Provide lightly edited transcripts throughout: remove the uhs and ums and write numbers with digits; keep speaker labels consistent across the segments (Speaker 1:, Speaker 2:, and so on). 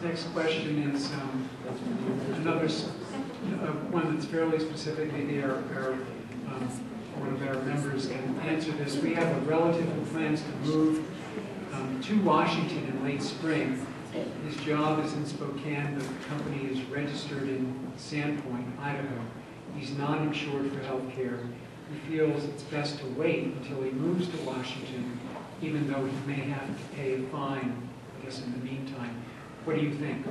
Speaker 1: next question is another one that's fairly specific. Maybe one of our members can answer this. We have a relative who plans to move to Washington in late spring. His job is in Spokane, but the company is registered in Sandpoint, Idaho. He's not insured for health care. He feels it's best to wait until he moves to Washington, even though he may have to pay a fine, I guess, in the meantime. What do you think?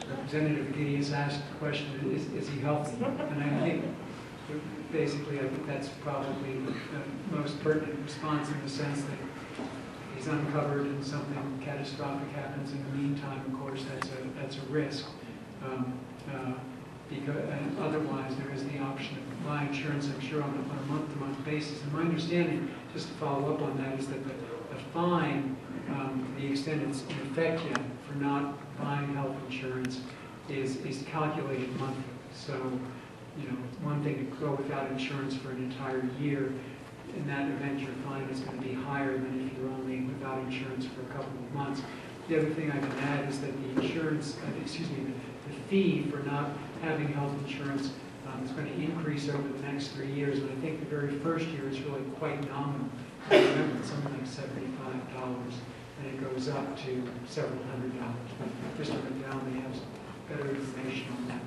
Speaker 1: Representative Giddy has asked the question, is he healthy? And I think, basically, I think that's probably the most pertinent response in the sense that he's uncovered and something catastrophic happens in the meantime. Of course, that's a risk. And otherwise, there is the option of buying insurance, I'm sure, on a month-to-month basis. And my understanding, just to follow up on that, is that the fine, to the extent it's in effect yet, for not buying health insurance is calculated monthly. So, you know, it's one thing to go without insurance for an entire year. In that event, your fine is going to be higher than if you're only without insurance for a couple of months. The other thing I can add is that the insurance, the fee for not having health insurance is going to increase over the next 3 years. And I think the very first year is really quite nominal. I remember it's something like $75, and it goes up to several $100. But just on the down, they have better information on that.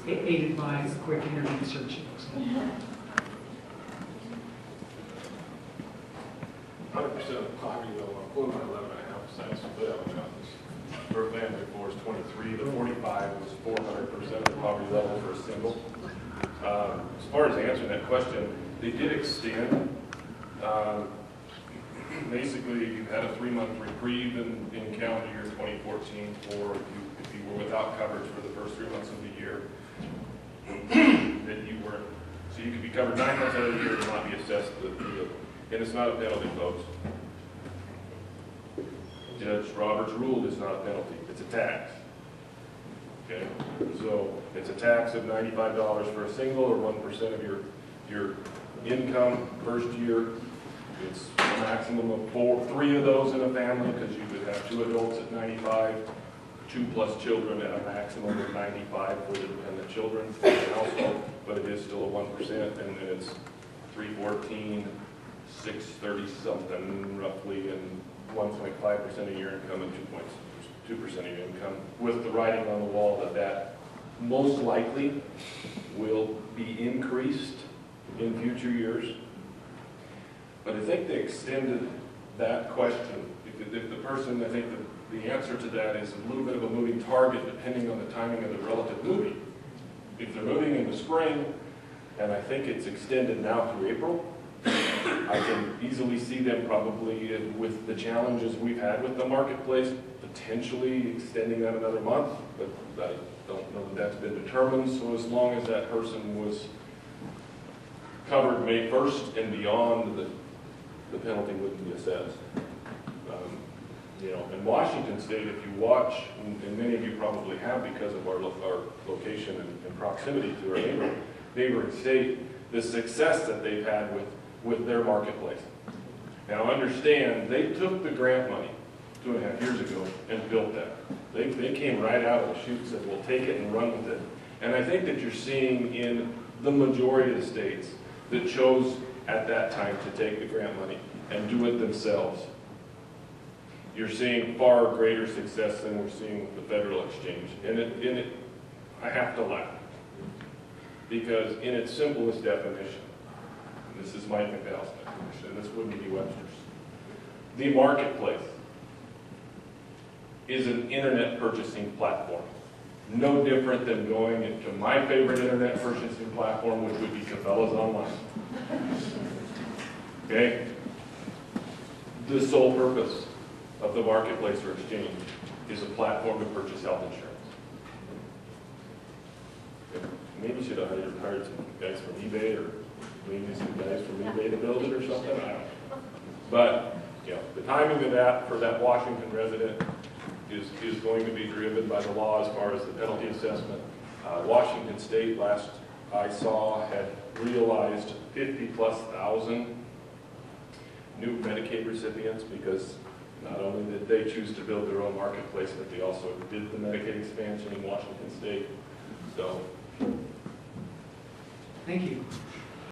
Speaker 1: Aided by a quick internet search.
Speaker 2: % poverty level, I'm quoting 11.5% split out mountains. For a family of 4 is 23, the 45 was 400% of the poverty level for a single. As far as answering that question, they did extend. Basically, you had a 3-month reprieve in calendar year 2014 for if you were without coverage for the first 3 months of the year. That you weren't, so you could be covered 9 months out of the year and not be assessed and it's not a penalty, folks. Judge Roberts ruled it's not a penalty, it's a tax. Okay, so it's a tax of $95 for a single or 1% of your income first year. It's a maximum of 3 of those in a family because you could have 2 adults at 95, 2 plus children at a maximum of 95 for the children for the household, but it is still a 1%, and then it's 314, 630 something roughly, and 1.5% of your income and 2.2% of your income, with the writing on the wall that most likely will be increased in future years. But I think they extended that question. If the person, I think the answer to that is a little bit of a moving target depending on the timing of the relative moving. If they're moving in the spring, and I think it's extended now through April, I can easily see them probably, with the challenges we've had with the marketplace, potentially extending that another month, but I don't know that that's been determined. So as long as that person was covered May 1st and beyond, the penalty wouldn't be assessed. You know, in Washington State, if you watch, and many of you probably have because of our location and proximity to our neighboring state, the success that they've had with their marketplace. Now understand, they took the grant money 2.5 years ago and built that. They came right out of the chute and said, we'll take it and run with it. And I think that you're seeing in the majority of the states that chose at that time to take the grant money and do it themselves. You're seeing far greater success than we're seeing with the federal exchange. And I have to laugh. Because in its simplest definition, and this is Mike McDowell's definition, and this wouldn't be Webster's, the marketplace is an internet purchasing platform. No different than going into my favorite internet purchasing platform, which would be Cabela's Online. Okay? The sole purpose of the marketplace or exchange is a platform to purchase health insurance. Okay. Maybe you should have hired some guys from eBay, or maybe some guys from eBay to build it or something, I don't know. But, you know, the timing of that for that Washington resident is going to be driven by the law as far as the penalty assessment. Washington State, last I saw, had realized 50,000+ new Medicaid recipients, because not only did they choose to build their own marketplace, but they also did the Medicaid expansion in Washington State. So,
Speaker 1: Thank you.